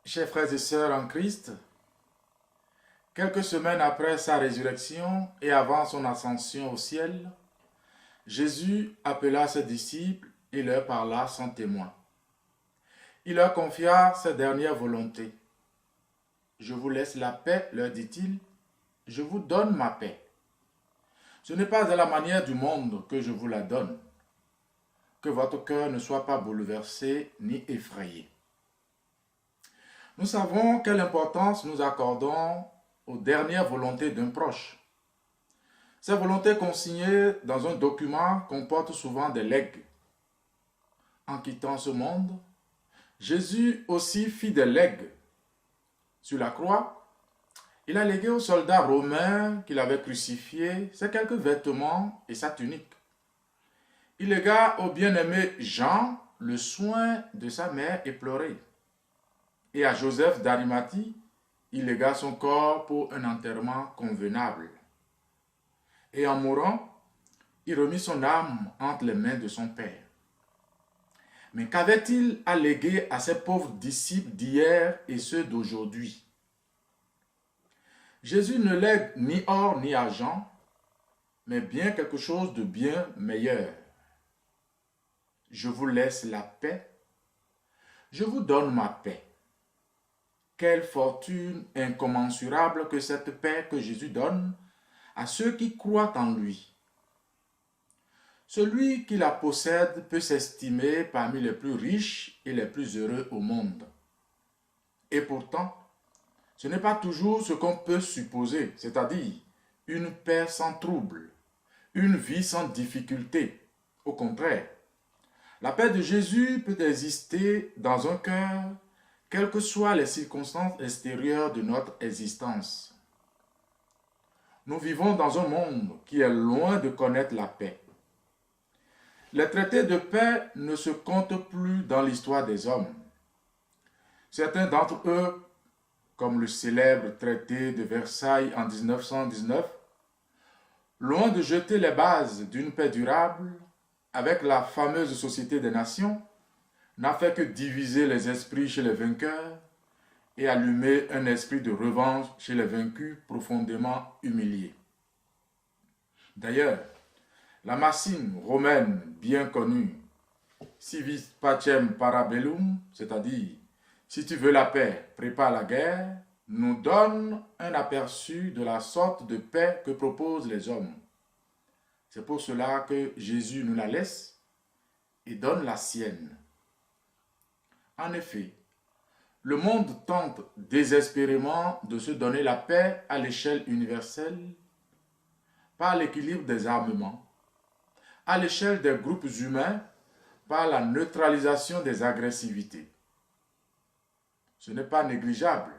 Chers frères et sœurs en Christ, quelques semaines après sa résurrection et avant son ascension au ciel, Jésus appela ses disciples et leur parla sans témoin. Il leur confia sa dernière volonté. Je vous laisse la paix, leur dit-il, je vous donne ma paix. Ce n'est pas à la manière du monde que je vous la donne. Que votre cœur ne soit pas bouleversé ni effrayé. Nous savons quelle importance nous accordons aux dernières volontés d'un proche. Ces volontés consignées dans un document comportent souvent des legs. En quittant ce monde, Jésus aussi fit des legs. Sur la croix, il a légué aux soldats romains qu'il avait crucifiés ses quelques vêtements et sa tunique. Il légua au bien-aimé Jean le soin de sa mère éplorée. Et à Joseph d'Arimathie, il légua son corps pour un enterrement convenable. Et en mourant, il remit son âme entre les mains de son Père. Mais qu'avait-il à léguer à ses pauvres disciples d'hier et ceux d'aujourd'hui? Jésus ne lègue ni or ni argent, mais bien quelque chose de bien meilleur. Je vous laisse la paix, je vous donne ma paix. Quelle fortune incommensurable que cette paix que Jésus donne à ceux qui croient en lui. Celui qui la possède peut s'estimer parmi les plus riches et les plus heureux au monde. Et pourtant, ce n'est pas toujours ce qu'on peut supposer, c'est-à-dire une paix sans trouble, une vie sans difficulté. Au contraire, la paix de Jésus peut exister dans un cœur, quelles que soient les circonstances extérieures de notre existence. Nous vivons dans un monde qui est loin de connaître la paix. Les traités de paix ne se comptent plus dans l'histoire des hommes. Certains d'entre eux, comme le célèbre traité de Versailles en 1919, loin de jeter les bases d'une paix durable avec la fameuse Société des Nations, n'a fait que diviser les esprits chez les vainqueurs et allumer un esprit de revanche chez les vaincus profondément humiliés. D'ailleurs, la maxime romaine bien connue, si vis pacem para bellum, c'est-à-dire si tu veux la paix, prépare la guerre, nous donne un aperçu de la sorte de paix que proposent les hommes. C'est pour cela que Jésus nous la laisse et donne la sienne. En effet, le monde tente désespérément de se donner la paix à l'échelle universelle par l'équilibre des armements, à l'échelle des groupes humains par la neutralisation des agressivités. Ce n'est pas négligeable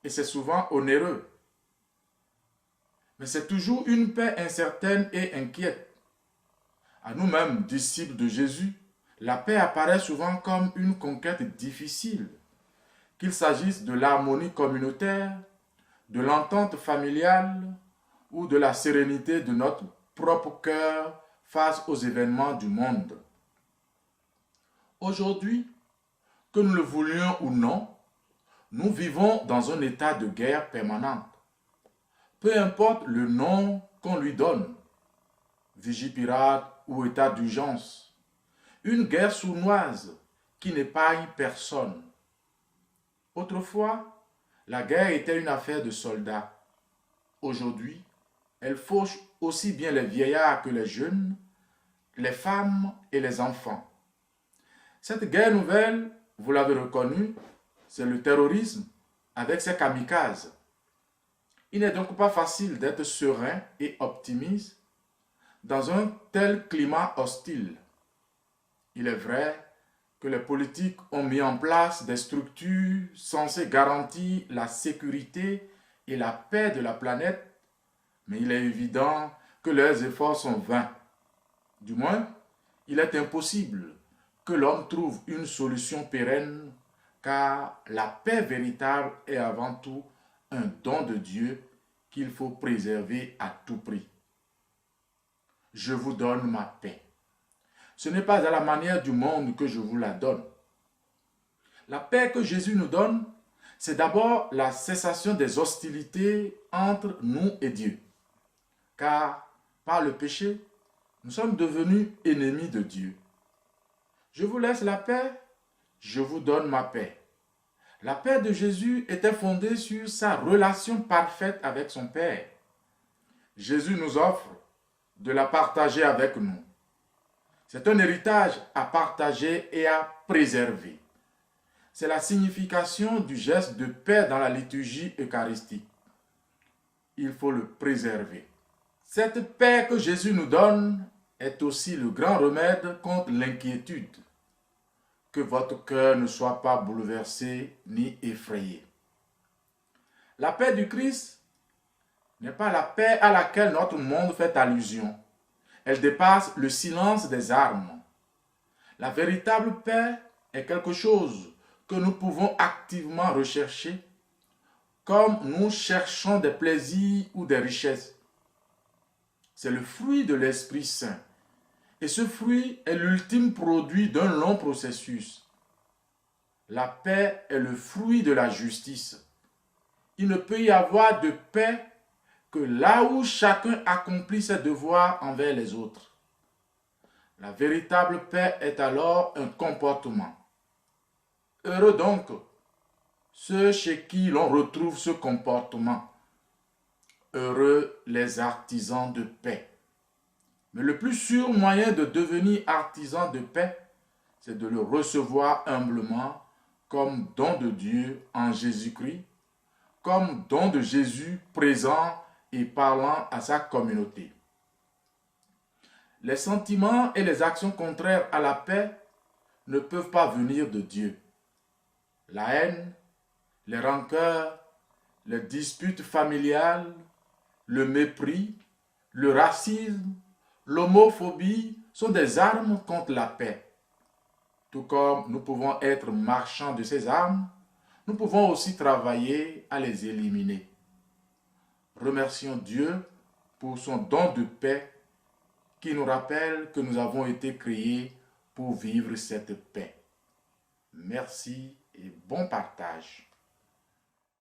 et c'est souvent onéreux. Mais c'est toujours une paix incertaine et inquiète. À nous-mêmes, disciples de Jésus, la paix apparaît souvent comme une conquête difficile, qu'il s'agisse de l'harmonie communautaire, de l'entente familiale ou de la sérénité de notre propre cœur face aux événements du monde. Aujourd'hui, que nous le voulions ou non, nous vivons dans un état de guerre permanente. Peu importe le nom qu'on lui donne, Vigipirate ou état d'urgence, une guerre sournoise qui n'épargne personne. Autrefois, la guerre était une affaire de soldats. Aujourd'hui, elle fauche aussi bien les vieillards que les jeunes, les femmes et les enfants. Cette guerre nouvelle, vous l'avez reconnu, c'est le terrorisme avec ses kamikazes. Il n'est donc pas facile d'être serein et optimiste dans un tel climat hostile. Il est vrai que les politiques ont mis en place des structures censées garantir la sécurité et la paix de la planète, mais il est évident que leurs efforts sont vains. Du moins, il est impossible que l'homme trouve une solution pérenne, car la paix véritable est avant tout un don de Dieu qu'il faut préserver à tout prix. Je vous donne ma paix. Ce n'est pas à la manière du monde que je vous la donne. La paix que Jésus nous donne, c'est d'abord la cessation des hostilités entre nous et Dieu. Car par le péché, nous sommes devenus ennemis de Dieu. Je vous laisse la paix, je vous donne ma paix. La paix de Jésus était fondée sur sa relation parfaite avec son Père. Jésus nous offre de la partager avec nous. C'est un héritage à partager et à préserver. C'est la signification du geste de paix dans la liturgie eucharistique. Il faut le préserver. Cette paix que Jésus nous donne est aussi le grand remède contre l'inquiétude. Que votre cœur ne soit pas bouleversé ni effrayé. La paix du Christ n'est pas la paix à laquelle notre monde fait allusion. Elle dépasse le silence des armes. La véritable paix est quelque chose que nous pouvons activement rechercher, comme nous cherchons des plaisirs ou des richesses. C'est le fruit de l'Esprit Saint. Et ce fruit est l'ultime produit d'un long processus. La paix est le fruit de la justice. Il ne peut y avoir de paix que là où chacun accomplit ses devoirs envers les autres. La véritable paix est alors un comportement. Heureux donc ceux chez qui l'on retrouve ce comportement. Heureux les artisans de paix. Mais le plus sûr moyen de devenir artisan de paix, c'est de le recevoir humblement comme don de Dieu en Jésus-Christ, comme don de Jésus présent et parlant à sa communauté. Les sentiments et les actions contraires à la paix ne peuvent pas venir de Dieu. La haine, les rancœurs, les disputes familiales, le mépris, le racisme, l'homophobie sont des armes contre la paix. Tout comme nous pouvons être marchands de ces armes, nous pouvons aussi travailler à les éliminer. Remercions Dieu pour son don de paix qui nous rappelle que nous avons été créés pour vivre cette paix. Merci et bon partage.